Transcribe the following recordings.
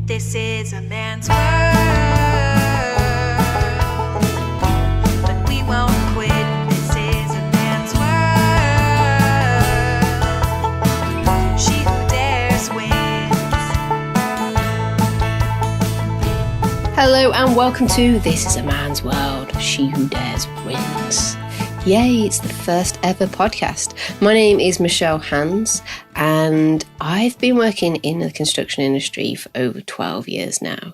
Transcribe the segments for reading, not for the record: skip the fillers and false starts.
This is a man's world, but we won't quit. This is a man's world. She who dares wins. Hello and welcome to This is a Man's World. She who dares wins. Yay, it's the first ever podcast. My name is Michelle Hans and I've been working in the construction industry for over 12 years now.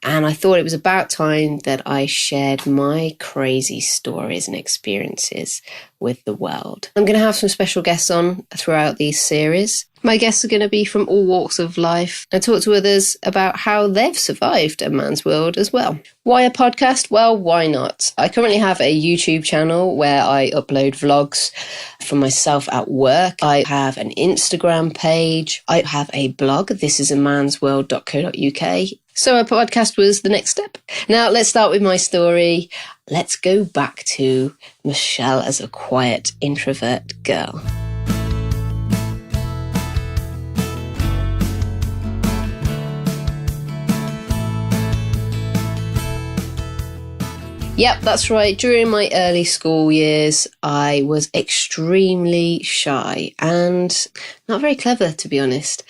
And I thought it was about time that I shared my crazy stories and experiences with the world. I'm going to have some special guests on throughout these series. My guests are going to be from all walks of life and talk to others about how they've survived a man's world as well. Why a podcast? Well, why not? I currently have a YouTube channel where I upload vlogs from myself at work. I have an Instagram page. I have a blog, thisisamansworld.co.uk. So a podcast was the next step. Now let's start with my story. Let's go back to Michelle as a quiet introvert girl. Yep, that's right. During my early school years, I was extremely shy and not very clever, to be honest.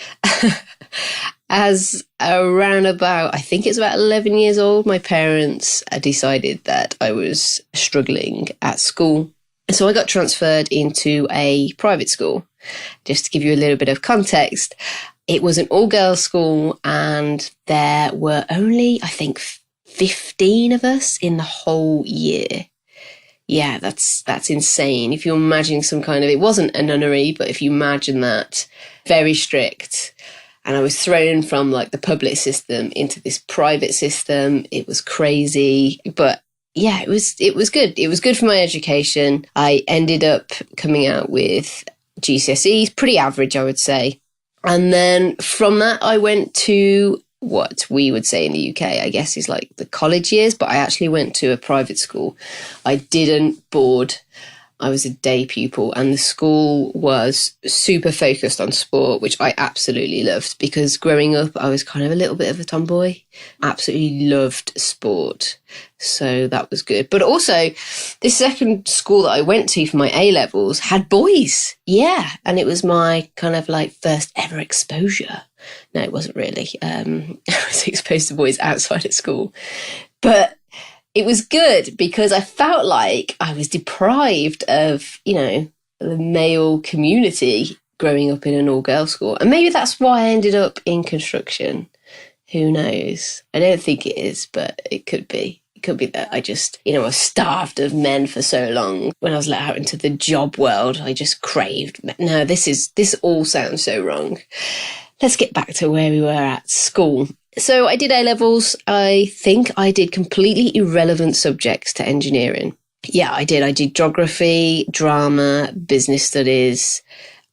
As around about, I think it's about 11 years old, my parents decided that I was struggling at school. So I got transferred into a private school. Just to give you a little bit of context, it was an all-girls school and there were only, I think, 15 of us in the whole year. Yeah, that's insane. If you imagine some kind of, it wasn't a nunnery, but if you imagine that, very strict. And I was thrown from like the public system into this private system. It was crazy, but yeah, it was good. It was good for my education. I ended up coming out with GCSEs, pretty average, I would say. And then from that, I went to what we would say in the UK, I guess, is like the college years, but I actually went to a private school. I didn't board. I was a day pupil and the school was super focused on sport, which I absolutely loved because growing up, I was kind of a little bit of a tomboy. Absolutely loved sport. So that was good. But also, this second school that I went to for my A-levels had boys. Yeah. And it was my kind of like first ever exposure. No, it wasn't really. I was exposed to boys outside of school. But it was good because I felt like I was deprived of, the male community growing up in an all-girls school. And maybe that's why I ended up in construction. Who knows? I don't think it is, but it could be. It could be that I just, I was starved of men for so long. When I was let out into the job world, I just craved men. No, this all sounds so wrong. Let's get back to where we were at school. So I did A-levels. I think I did completely irrelevant subjects to engineering. Yeah, I did. I did geography, drama, business studies,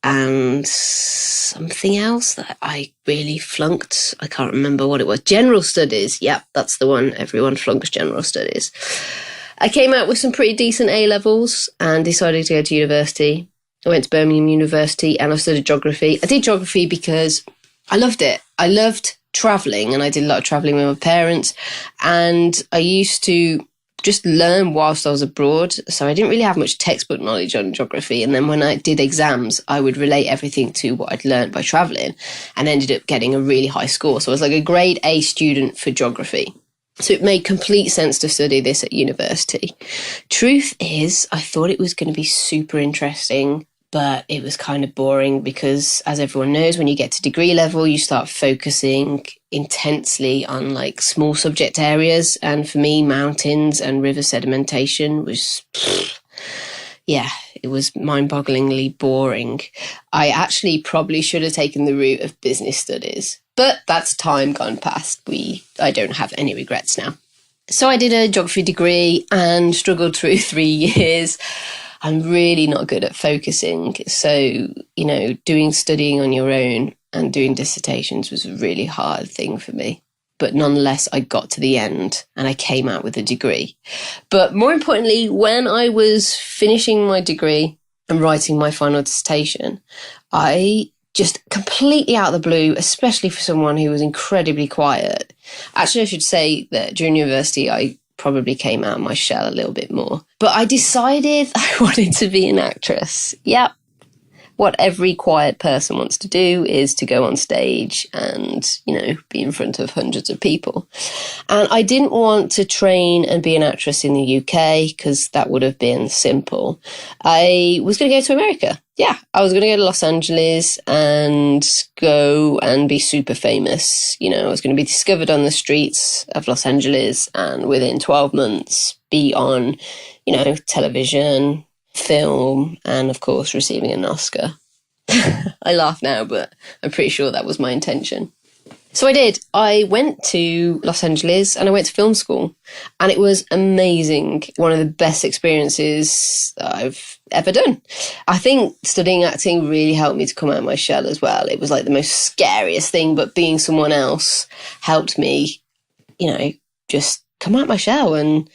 and something else that I really flunked. I can't remember what it was. General studies. Yep, that's the one. Everyone flunks general studies. I came out with some pretty decent A-levels and decided to go to university. I went to Birmingham University and I studied geography. I did geography because I loved it. I loved traveling and I did a lot of traveling with my parents and I used to just learn whilst I was abroad. So I didn't really have much textbook knowledge on geography. And then when I did exams, I would relate everything to what I'd learned by traveling and ended up getting a really high score. So I was like a grade A student for geography. So it made complete sense to study this at university. Truth is, I thought it was going to be super interesting, but it was kind of boring because, as everyone knows, when you get to degree level, you start focusing intensely on like small subject areas. And for me, mountains and river sedimentation was, it was mind-bogglingly boring. I actually probably should have taken the route of business studies, but that's time gone past. I don't have any regrets now. So I did a geography degree and struggled through 3 years. I'm really not good at focusing. So, studying on your own and doing dissertations was a really hard thing for me. But nonetheless, I got to the end and I came out with a degree. But more importantly, when I was finishing my degree and writing my final dissertation, I just completely out of the blue, especially for someone who was incredibly quiet. Actually, I should say that during university, I probably came out of my shell a little bit more. But I decided I wanted to be an actress. Yep. What every quiet person wants to do is to go on stage and, be in front of hundreds of people. And I didn't want to train and be an actress in the UK because that would have been simple. I was going to go to America. Yeah, I was going to go to Los Angeles and go and be super famous. I was going to be discovered on the streets of Los Angeles and within 12 months be on, television, film, and of course receiving an Oscar. I laugh now, but I'm pretty sure that was my intention. So I did. I went to Los Angeles and I went to film school, and it was amazing. One of the best experiences I've ever done. I think studying acting really helped me to come out of my shell as well. It was like the most scariest thing, but being someone else helped me, just come out of my shell. And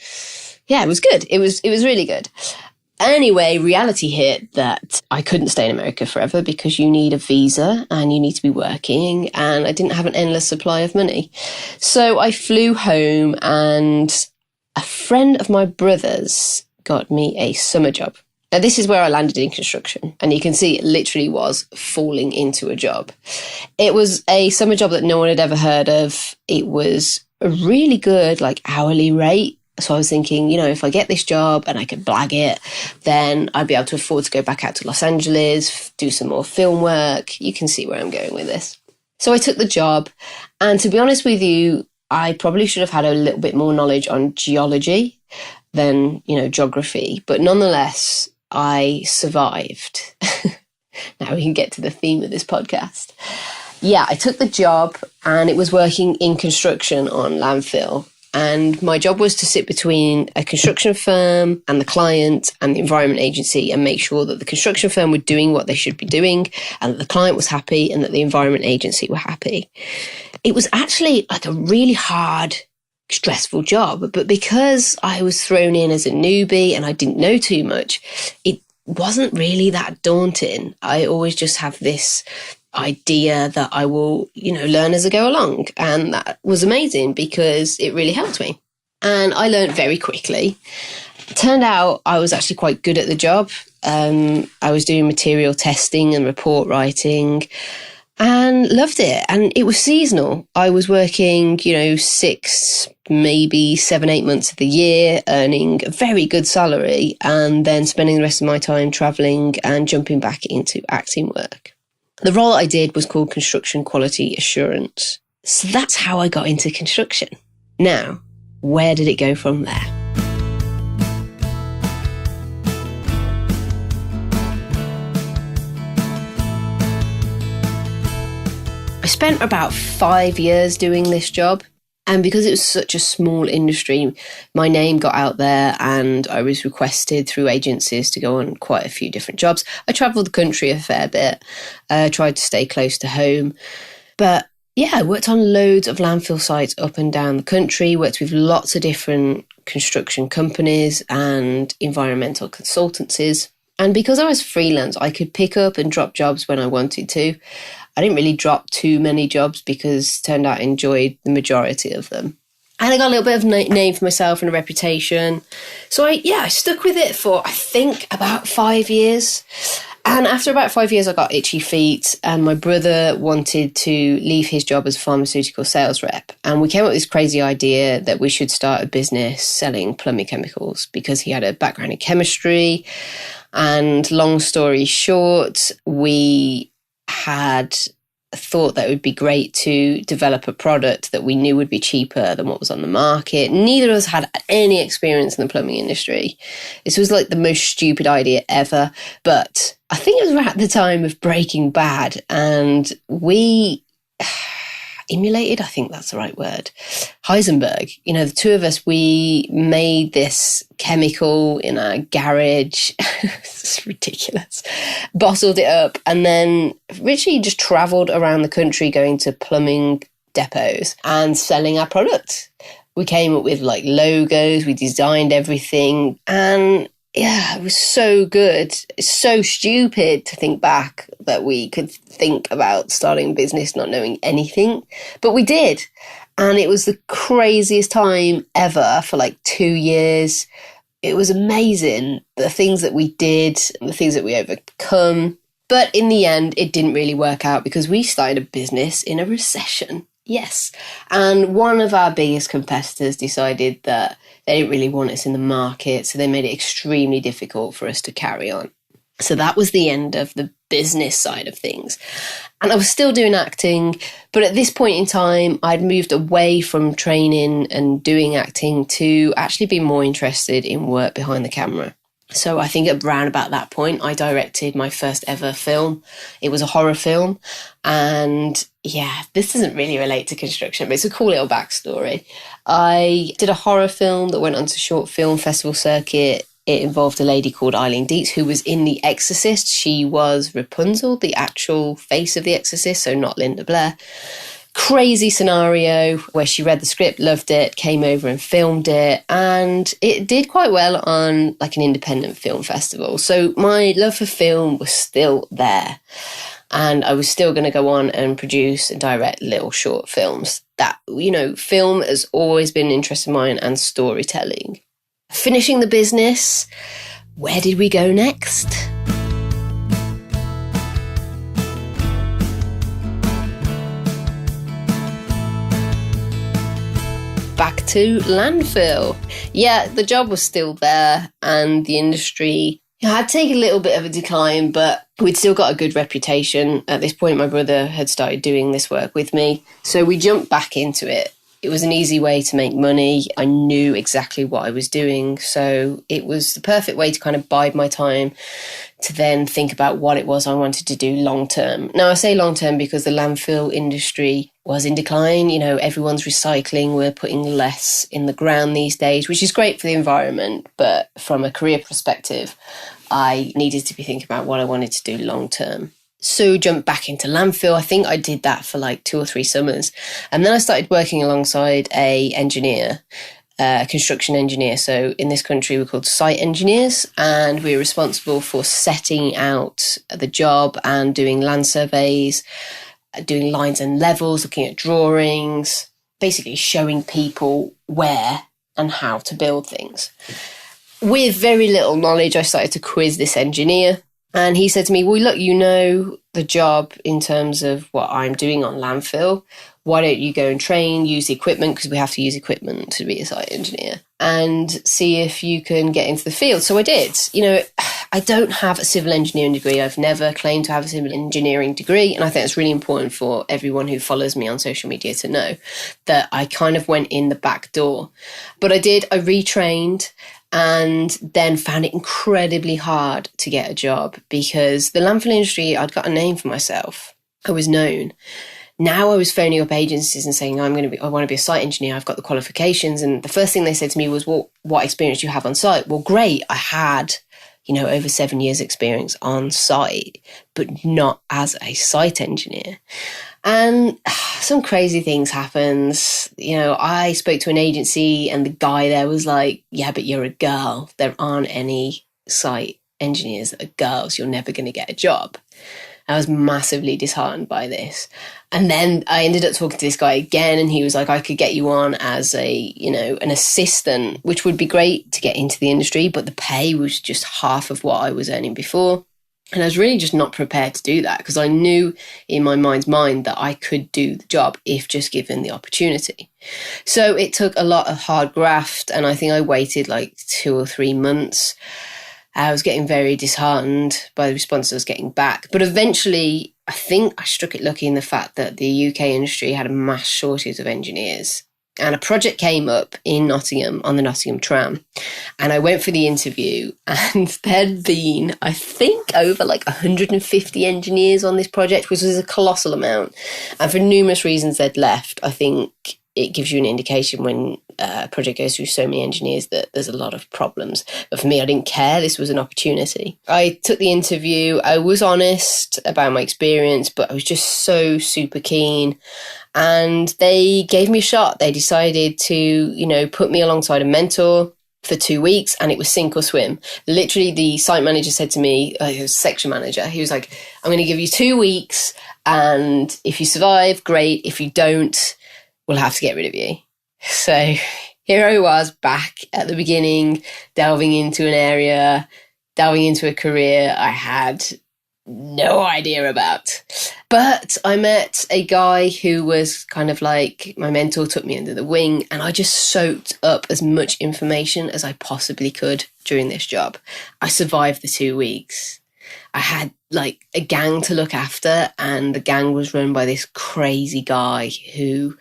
yeah, it was good. It was really good. Anyway, reality hit that I couldn't stay in America forever because you need a visa and you need to be working, and I didn't have an endless supply of money. So I flew home, and a friend of my brother's got me a summer job. Now, this is where I landed in construction, and you can see it literally was falling into a job. It was a summer job that no one had ever heard of. It was a really good hourly rate. So I was thinking, if I get this job and I can blag it, then I'd be able to afford to go back out to Los Angeles, do some more film work. You can see where I'm going with this. So I took the job. And to be honest with you, I probably should have had a little bit more knowledge on geology than, geography. But nonetheless, I survived. Now we can get to the theme of this podcast. Yeah, I took the job, and it was working in construction on landfill. And my job was to sit between a construction firm and the client and the environment agency and make sure that the construction firm were doing what they should be doing, and that the client was happy, and that the environment agency were happy. It was actually a really hard, stressful job. But because I was thrown in as a newbie and I didn't know too much, it wasn't really that daunting. I always just have this idea that I will, learn as I go along. And that was amazing because it really helped me. And I learned very quickly. It turned out I was actually quite good at the job. I was doing material testing and report writing and loved it. And it was seasonal. I was working, 6, maybe 7, 8 months of the year, earning a very good salary, and then spending the rest of my time traveling and jumping back into acting work. The role I did was called Construction Quality Assurance. So that's how I got into construction. Now, where did it go from there? I spent about 5 years doing this job. And because it was such a small industry, my name got out there and I was requested through agencies to go on quite a few different jobs. I travelled the country a fair bit, tried to stay close to home. But yeah, I worked on loads of landfill sites up and down the country, worked with lots of different construction companies and environmental consultancies. And because I was freelance, I could pick up and drop jobs when I wanted to. I didn't really drop too many jobs because it turned out I enjoyed the majority of them. And I got a little bit of name for myself and a reputation. So I stuck with it for, I think, about 5 years. And after about 5 years, I got itchy feet, and my brother wanted to leave his job as a pharmaceutical sales rep. And we came up with this crazy idea that we should start a business selling plumbing chemicals because he had a background in chemistry. And long story short, we had thought that it would be great to develop a product that we knew would be cheaper than what was on the market. Neither of us had any experience in the plumbing industry. This was the most stupid idea ever. But I think it was right at the time of Breaking Bad, and we emulated, I think that's the right word, Heisenberg. The two of us, we made this chemical in our garage. It's ridiculous. Bottled it up and then literally just travelled around the country going to plumbing depots and selling our product. We came up with logos, we designed everything, and yeah, it was so good. It's so stupid to think back that we could think about starting a business not knowing anything, but we did. And it was the craziest time ever for like 2 years. It was amazing, the things that we did, the things that we overcome. But in the end, it didn't really work out because we started a business in a recession. Yes. And one of our biggest competitors decided that they didn't really want us in the market, so they made it extremely difficult for us to carry on. So that was the end of the business side of things. And I was still doing acting, but at this point in time, I'd moved away from training and doing acting to actually be more interested in work behind the camera. So I think around about that point, I directed my first ever film. It was a horror film. And yeah, this doesn't really relate to construction, but it's a cool little backstory. I did a horror film that went onto short film festival circuit. It involved a lady called Eileen Dietz, who was in The Exorcist. She was Rapunzel, the actual face of The Exorcist, so not Linda Blair. Crazy scenario where she read the script, loved it, came over and filmed it, and it did quite well on like an independent film festival. So my love for film was still there, and I was still going to go on and produce and direct little short films. That, you know, film has always been an interest of mine, and storytelling. Finishing the business, where did we go next? Back to landfill. Yeah, the job was still there, and the industry had taken a little bit of a decline, but we'd still got a good reputation. At this point, my brother had started doing this work with me, so we jumped back into it. It was an easy way to make money. I knew exactly what I was doing, so it was the perfect way to kind of bide my time to then think about what it was I wanted to do long term. Now, I say long term because the landfill industry was in decline. You know, everyone's recycling. We're putting less in the ground these days, which is great for the environment. But from a career perspective, I needed to be thinking about what I wanted to do long term. So jumped back into landfill. I think I did that for like 2 or 3 summers. And then I started working alongside a construction engineer. So in this country, we're called site engineers, and we're responsible for setting out the job and doing land surveys, doing lines and levels, looking at drawings, basically showing people where and how to build things. With very little knowledge, I started to quiz this engineer. And he said to me, well, look, you know the job in terms of what I'm doing on landfill. Why don't you go and train, use the equipment, because we have to use equipment to be a site engineer, and see if you can get into the field. So I did. You know, I don't have a civil engineering degree. I've never claimed to have a civil engineering degree. And I think it's really important for everyone who follows me on social media to know that I kind of went in the back door. But I did. I retrained, and then found it incredibly hard to get a job because the landfill industry, I'd got a name for myself. I was known. Now I was phoning up agencies and saying, I want to be a site engineer. I've got the qualifications. And the first thing they said to me was, well, what experience do you have on site? Well, great. I had, over 7 years experience on site, but not as a site engineer. And some crazy things happened. I spoke to an agency and the guy there was like, yeah, but you're a girl. There aren't any site engineers that are girls. You're never going to get a job. I was massively disheartened by this. And then I ended up talking to this guy again, and he was like, I could get you on as an assistant, which would be great to get into the industry, but the pay was just half of what I was earning before. And I was really just not prepared to do that because I knew in my mind's mind that I could do the job if just given the opportunity. So it took a lot of hard graft, and I think I waited like 2 or 3 months. I was getting very disheartened by the response I was getting back. But eventually, I think I struck it lucky in the fact that the UK industry had a mass shortage of engineers. And a project came up in Nottingham on the Nottingham tram. And I went for the interview, and there'd been, I think, over like 150 engineers on this project, which was a colossal amount. And for numerous reasons, they'd left. I think it gives you an indication when a project goes through so many engineers that there's a lot of problems. But for me, I didn't care. This was an opportunity. I took the interview. I was honest about my experience, but I was just so super keen. And they gave me a shot. They decided to, put me alongside a mentor. for 2 weeks, and it was sink or swim. Literally, the site manager said to me, he was section manager, he was like, I'm going to give you 2 weeks, and if you survive, great. If you don't, we'll have to get rid of you. So here I was back at the beginning, delving into an area, delving into a career I had no idea about. But I met a guy who was kind of like my mentor, took me under the wing, and I just soaked up as much information as I possibly could during this job. I survived the 2 weeks. I had like a gang to look after, and the gang was run by this crazy guy who,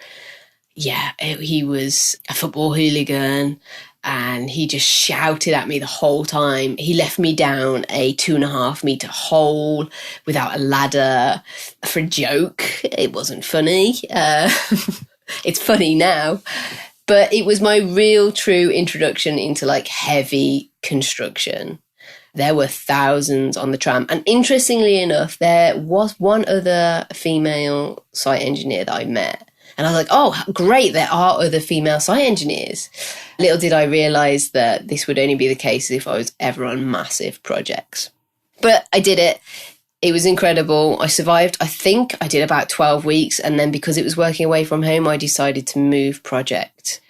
he was a football hooligan, and he just shouted at me the whole time. He left me down a 2.5 meter hole without a ladder for a joke. It wasn't funny. It's funny now, but it was my real true introduction into like heavy construction. There were thousands on the tram. And interestingly enough, there was one other female site engineer that I met. And I was like, oh, great, there are other female site engineers. Little did I realise that this would only be the case if I was ever on massive projects. But I did it. It was incredible. I survived. I think I did about 12 weeks. And then because it was working away from home, I decided to move project.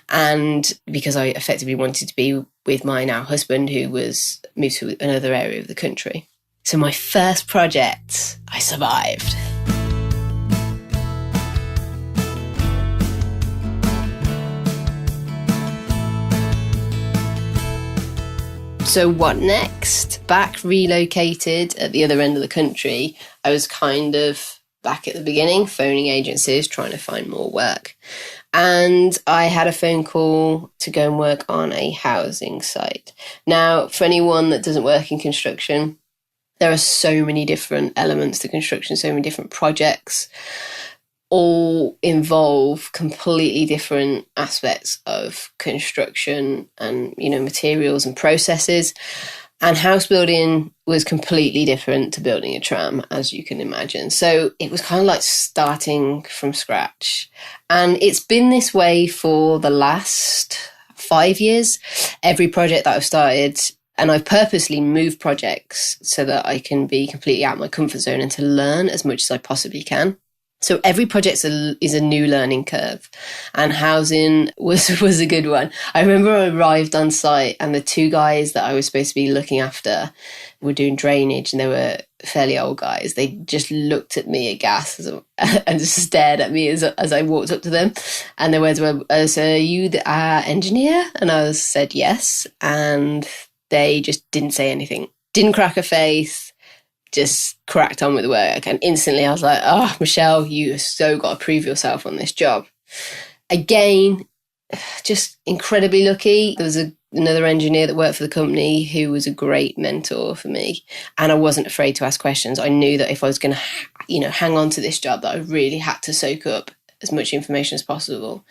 And because I effectively wanted to be with my now husband, who was moved to another area of the country. So my first project, I survived. So what next? Back relocated at the other end of the country. I was kind of back at the beginning, phoning agencies, trying to find more work. And I had a phone call to go and work on a housing site. Now, for anyone that doesn't work in construction, there are so many different elements to construction, so many different projects, all involve completely different aspects of construction and, materials and processes. And house building was completely different to building a tram, as you can imagine. So it was kind of like starting from scratch. And it's been this way for the last 5 years. Every project that I've started, and I've purposely moved projects so that I can be completely out of my comfort zone and to learn as much as I possibly can. So every project is a new learning curve, and housing was a good one. I remember I arrived on site and the 2 guys that I was supposed to be looking after were doing drainage, and they were fairly old guys. They just looked at me aghast and just stared at me as I walked up to them. And their words were, so are you the engineer? And I said yes. And they just didn't say anything, didn't crack a face, just cracked on with the work. And instantly I was like, oh, Michelle, you have so got to prove yourself on this job. Again, just incredibly lucky. There was another engineer that worked for the company who was a great mentor for me. And I wasn't afraid to ask questions. I knew that if I was going to, hang on to this job, that I really had to soak up as much information as possible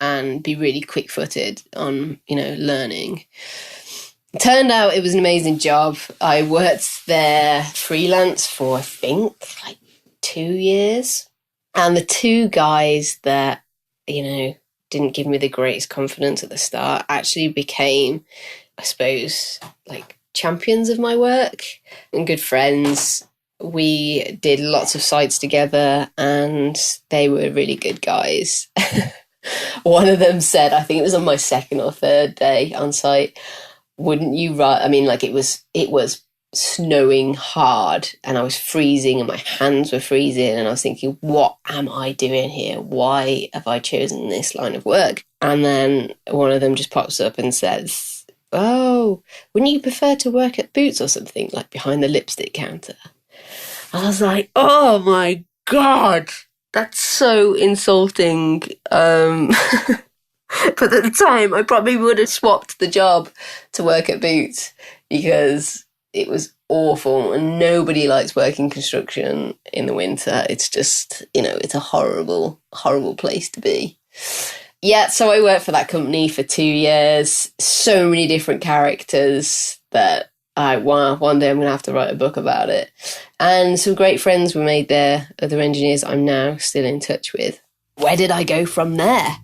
and be really quick-footed on, learning. Turned out it was an amazing job. I worked there freelance for, I think, like 2 years. And the 2 guys that, didn't give me the greatest confidence at the start actually became, I suppose, like champions of my work and good friends. We did lots of sites together and they were really good guys. One of them said, I think it was on my 2nd or 3rd day on site, wouldn't you write? I mean, like it was snowing hard and I was freezing and my hands were freezing and I was thinking, what am I doing here? Why have I chosen this line of work? And then one of them just pops up and says, oh, wouldn't you prefer to work at Boots or something, like behind the lipstick counter? I was like, oh my God, that's so insulting. But at the time, I probably would have swapped the job to work at Boots because it was awful and nobody likes working construction in the winter. It's just, it's a horrible, horrible place to be. Yeah, so I worked for that company for 2 years. So many different characters that one day I'm going to have to write a book about it. And some great friends were made there, other engineers I'm now still in touch with. Where did I go from there?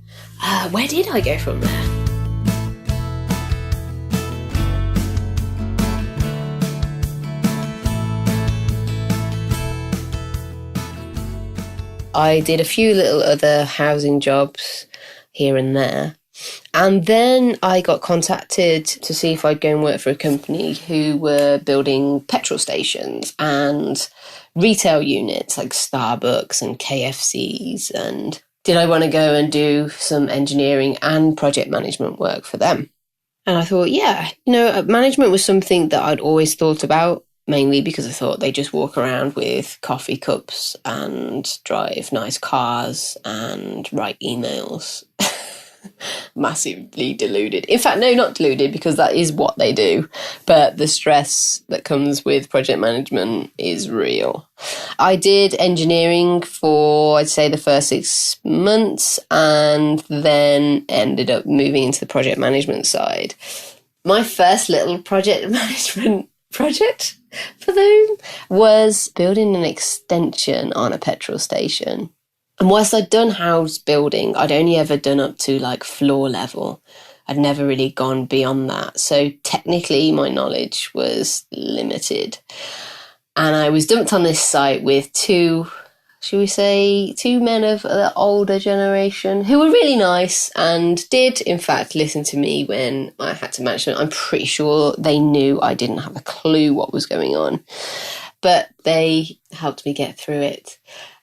I did a few little other housing jobs here and there. And then I got contacted to see if I'd go and work for a company who were building petrol stations and retail units like Starbucks and KFCs. And did I want to go and do some engineering and project management work for them? And I thought, yeah, management was something that I'd always thought about, mainly because I thought they just walk around with coffee cups and drive nice cars and write emails. Massively deluded. In fact, no, not deluded, because that is what they do. But the stress that comes with project management is real. I did engineering for, I'd say, the first 6 months, and then ended up moving into the project management side. My first little project management project for them was building an extension on a petrol station. And whilst I'd done house building, I'd only ever done up to like floor level. I'd never really gone beyond that. So technically my knowledge was limited. And I was dumped on this site with two men of the older generation who were really nice and did, in fact, listen to me when I had to manage them. I'm pretty sure they knew I didn't have a clue what was going on, but they helped me get through it.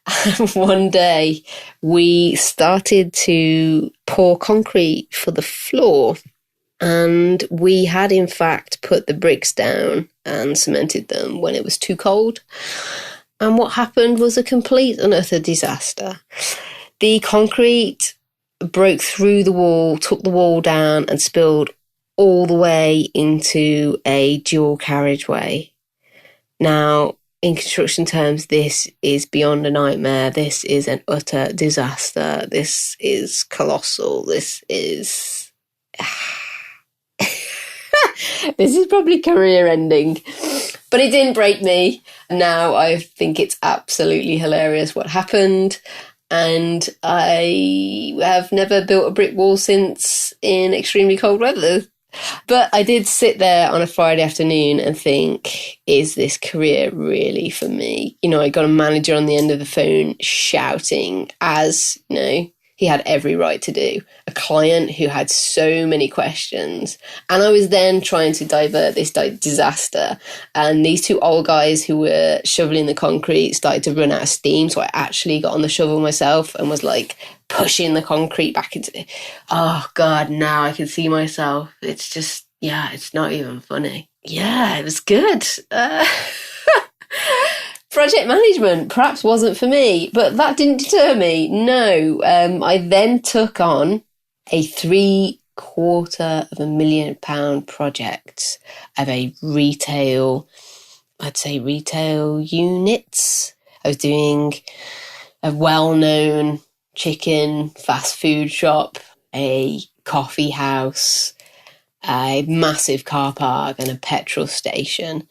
And one day we started to pour concrete for the floor, and we had in fact put the bricks down and cemented them when it was too cold. And what happened was a complete and utter disaster. The concrete broke through the wall, took the wall down and spilled all the way into a dual carriageway. Now, in construction terms, this is beyond a nightmare. This is an utter disaster. This is colossal. This is... this is probably career ending. But it didn't break me. Now I think it's absolutely hilarious what happened. And I have never built a brick wall since in extremely cold weather. But I did sit there on a Friday afternoon and think, is this career really for me? I got a manager on the end of the phone shouting, as, he had every right to do. A client who had so many questions. And I was then trying to divert this disaster. And these two old guys who were shoveling the concrete started to run out of steam. So I actually got on the shovel myself and was like pushing the concrete back into it. Oh, God, now I can see myself. It's just, it's not even funny. Yeah, it was good. Project management perhaps wasn't for me, but that didn't deter me. No, I then took on a £750,000 project of a retail units. I was doing a well-known chicken fast food shop, a coffee house, a massive car park and a petrol station.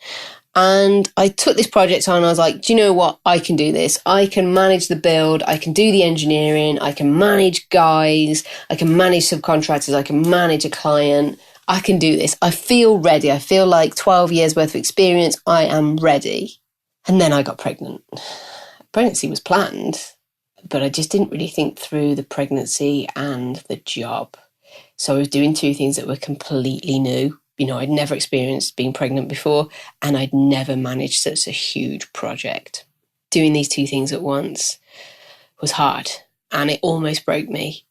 And I took this project on and I was like, do you know what? I can do this. I can manage the build. I can do the engineering. I can manage guys. I can manage subcontractors. I can manage a client. I can do this. I feel ready. I feel like 12 years worth of experience. I am ready. And then I got pregnant. Pregnancy was planned, but I just didn't really think through the pregnancy and the job. So I was doing two things that were completely new. I'd never experienced being pregnant before, and I'd never managed such a huge project. Doing these two things at once was hard, and it almost broke me.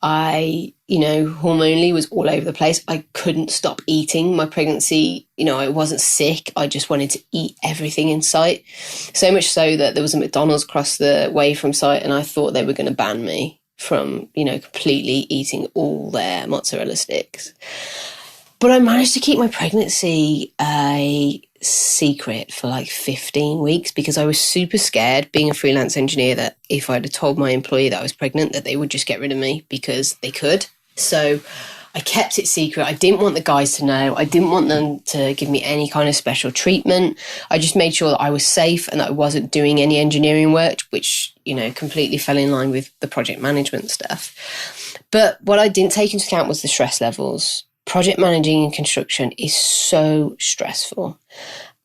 I, hormonally was all over the place. I couldn't stop eating. My pregnancy, I wasn't sick. I just wanted to eat everything in sight. So much so that there was a McDonald's across the way from site, and I thought they were going to ban me from, completely eating all their mozzarella sticks. But I managed to keep my pregnancy a secret for like 15 weeks because I was super scared, being a freelance engineer, that if I'd have told my employee that I was pregnant, that they would just get rid of me because they could. So I kept it secret. I didn't want the guys to know. I didn't want them to give me any kind of special treatment. I just made sure that I was safe and that I wasn't doing any engineering work, which, completely fell in line with the project management stuff. But what I didn't take into account was the stress levels. Project managing in construction is so stressful.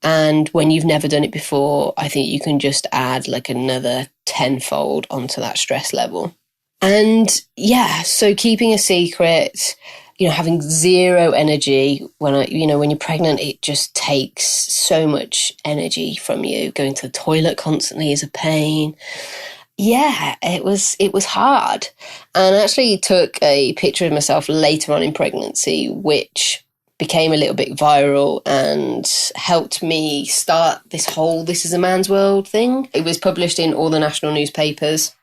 And when you've never done it before, I think you can just add like another tenfold onto that stress level. And yeah, so keeping a secret, having zero energy when you're pregnant, it just takes so much energy from you. Going to the toilet constantly is a pain. Yeah, it was hard. And I actually took a picture of myself later on in pregnancy, which became a little bit viral and helped me start this whole "This Is a Man's World" thing. It was published in all the national newspapers.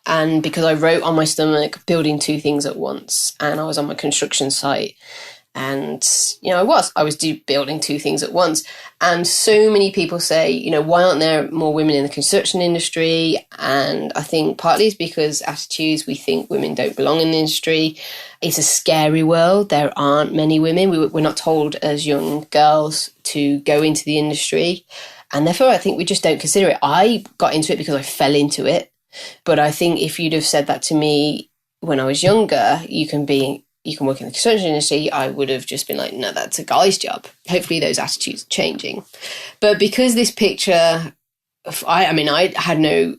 And because I wrote on my stomach, building two things at once, and I was on my construction site, and, I was building two things at once. And so many people say, why aren't there more women in the construction industry? And I think partly it's because attitudes, we think women don't belong in the industry. It's a scary world. There aren't many women. We're not told as young girls to go into the industry. And therefore, I think we just don't consider it. I got into it because I fell into it. But I think if you'd have said that to me when I was younger, you can work in the construction industry, I would have just been like, no, that's a guy's job. Hopefully those attitudes are changing. But because this picture, I had no,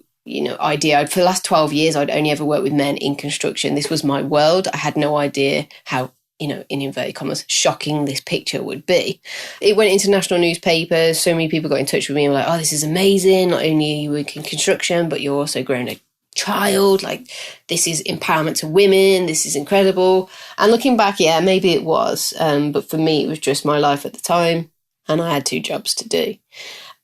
idea. For the last 12 years, I'd only ever worked with men in construction. This was my world. I had no idea how, in inverted commas, shocking this picture would be. It went into national newspapers. So many people got in touch with me and were like, oh, this is amazing. Not only are you working in construction, but you're also growing a child. Like, this is empowerment to women. This is incredible. And looking back, yeah, maybe it was. But for me, it was just my life at the time. And I had two jobs to do.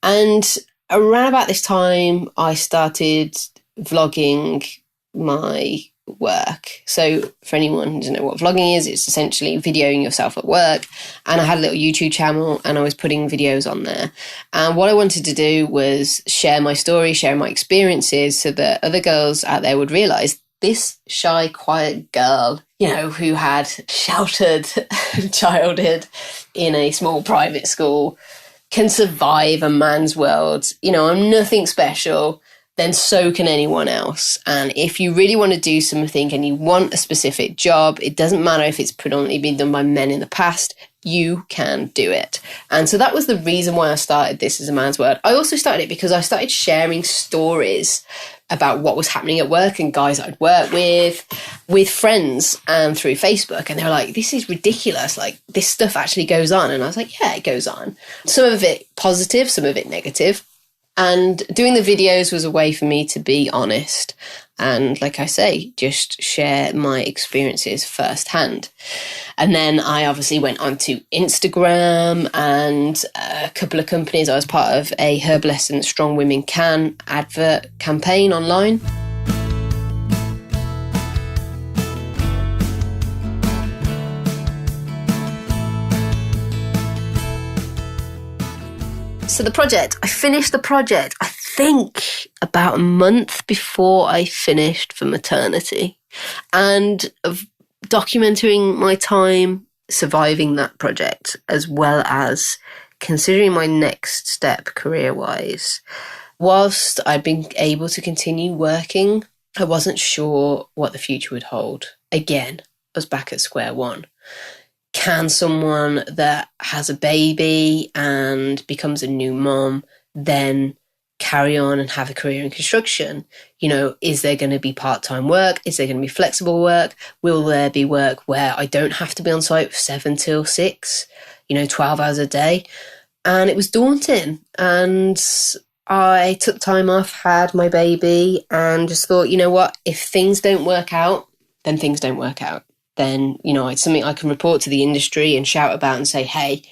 And around about this time, I started vlogging my work. So for anyone who doesn't know what vlogging is, it's essentially videoing yourself at work. And I had a little YouTube channel and I was putting videos on there. And what I wanted to do was share my story, share my experiences so that other girls out there would realise this shy, quiet girl, who had sheltered childhood in a small private school can survive a man's world. I'm nothing special. Then so can anyone else. And if you really want to do something and you want a specific job, it doesn't matter if it's predominantly been done by men in the past, you can do it. And so that was the reason why I started This Is a Man's World. I also started it because I started sharing stories about what was happening at work and guys I'd worked with friends and through Facebook. And they were like, this is ridiculous. Like, this stuff actually goes on. And I was like, yeah, it goes on. Some of it positive, some of it negative. And doing the videos was a way for me to be honest and, like I say, just share my experiences firsthand. And then I obviously went onto Instagram and a couple of companies. I was part of a Herbal Essence Strong Women Can advert campaign online. So I finished the project, I think about a month before I finished for maternity, and of documenting my time surviving that project, as well as considering my next step career-wise. Whilst I'd been able to continue working, I wasn't sure what the future would hold. Again, I was back at square one. Can someone that has a baby and becomes a new mom then carry on and have a career in construction? Is there going to be part-time work? Is there going to be flexible work? Will there be work where I don't have to be on site 7 till 6, 12 hours a day? And it was daunting. And I took time off, had my baby, and just thought, what? If things don't work out, then things don't work out. Then, it's something I can report to the industry and shout about and say, hey,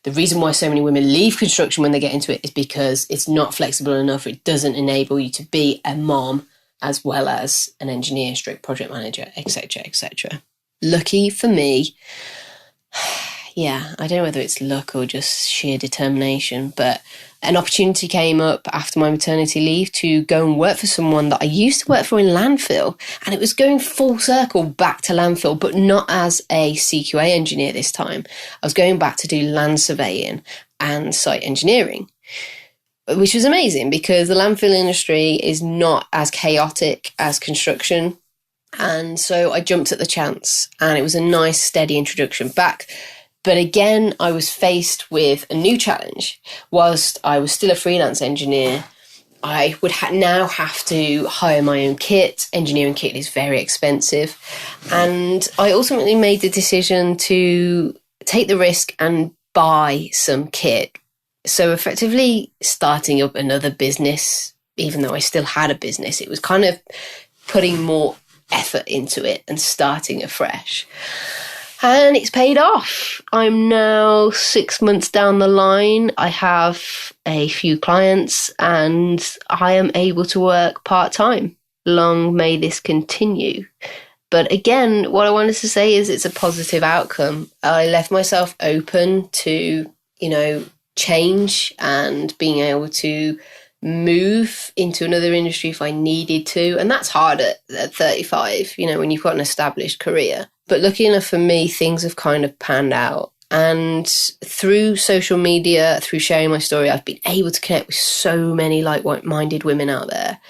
the reason why so many women leave construction when they get into it is because it's not flexible enough. It doesn't enable you to be a mom as well as an engineer, / project manager, etc., etc. Lucky for me, yeah, I don't know whether it's luck or just sheer determination, but an opportunity came up after my maternity leave to go and work for someone that I used to work for in landfill. And it was going full circle back to landfill, but not as a CQA engineer this time. I was going back to do land surveying and site engineering, which was amazing because the landfill industry is not as chaotic as construction. And so I jumped at the chance, and it was a nice, steady introduction back But again, I was faced with a new challenge. Whilst I was still a freelance engineer, I would now have to hire my own kit. Engineering kit is very expensive. And I ultimately made the decision to take the risk and buy some kit. So effectively starting up another business, even though I still had a business, it was kind of putting more effort into it and starting afresh. And it's paid off. I'm now 6 months down the line. I have a few clients and I am able to work part-time. Long may this continue. But again, what I wanted to say is it's a positive outcome. I left myself open to, change and being able to move into another industry if I needed to. And that's hard at 35, when you've got an established career. But lucky enough for me, things have kind of panned out. And through social media, through sharing my story, I've been able to connect with so many like-minded women out there.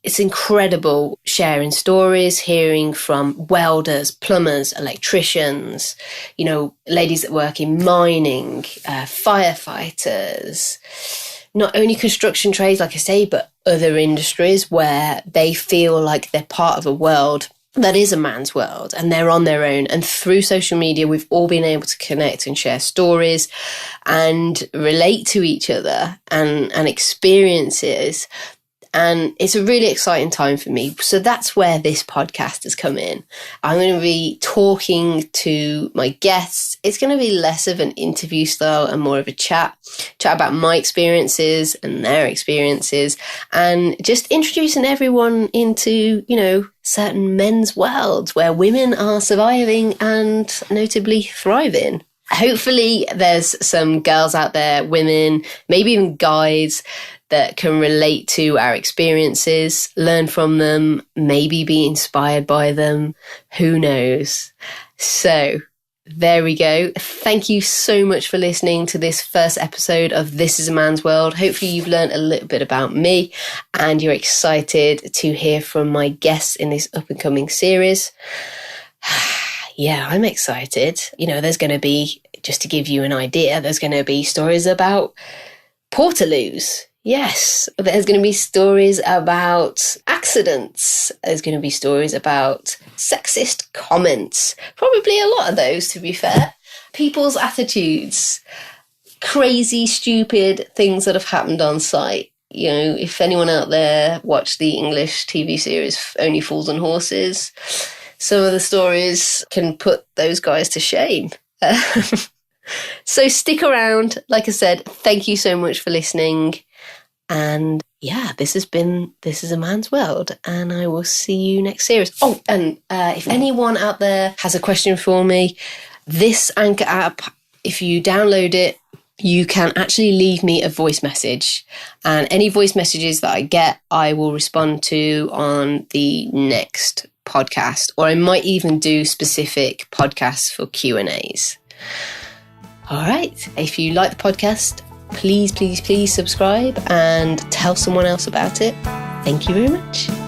It's incredible sharing stories, hearing from welders, plumbers, electricians, ladies that work in mining, firefighters, not only construction trades, like I say, but other industries where they feel like they're part of a world that is a man's world and they're on their own. And through social media, we've all been able to connect and share stories and relate to each other and experiences. And it's a really exciting time for me. So that's where this podcast has come in. I'm going to be talking to my guests. It's going to be less of an interview style and more of a chat about my experiences and their experiences, and just introducing everyone into, certain men's worlds where women are surviving and notably thriving. Hopefully there's some girls out there, women, maybe even guys, that can relate to our experiences, learn from them, maybe be inspired by them. Who knows? So there we go. Thank you so much for listening to this first episode of This Is a Man's World. Hopefully you've learned a little bit about me and you're excited to hear from my guests in this up and coming series. Yeah, I'm excited. There's going to be, just to give you an idea, there's going to be stories about Portaloos. Yes, there's going to be stories about accidents. There's going to be stories about sexist comments. Probably a lot of those, to be fair. People's attitudes. Crazy, stupid things that have happened on site. If anyone out there watched the English TV series Only Fools and Horses, some of the stories can put those guys to shame. So stick around. Like I said, thank you so much for listening. And yeah, this has been This Is a Man's World, and I will see you next series. Oh, and if anyone out there has a question for me, this Anchor app, if you download it, you can actually leave me a voice message. And any voice messages that I get, I will respond to on the next podcast, or I might even do specific podcasts for Q&As. All right. If you like the podcast, please subscribe and tell someone else about it. Thank you very much.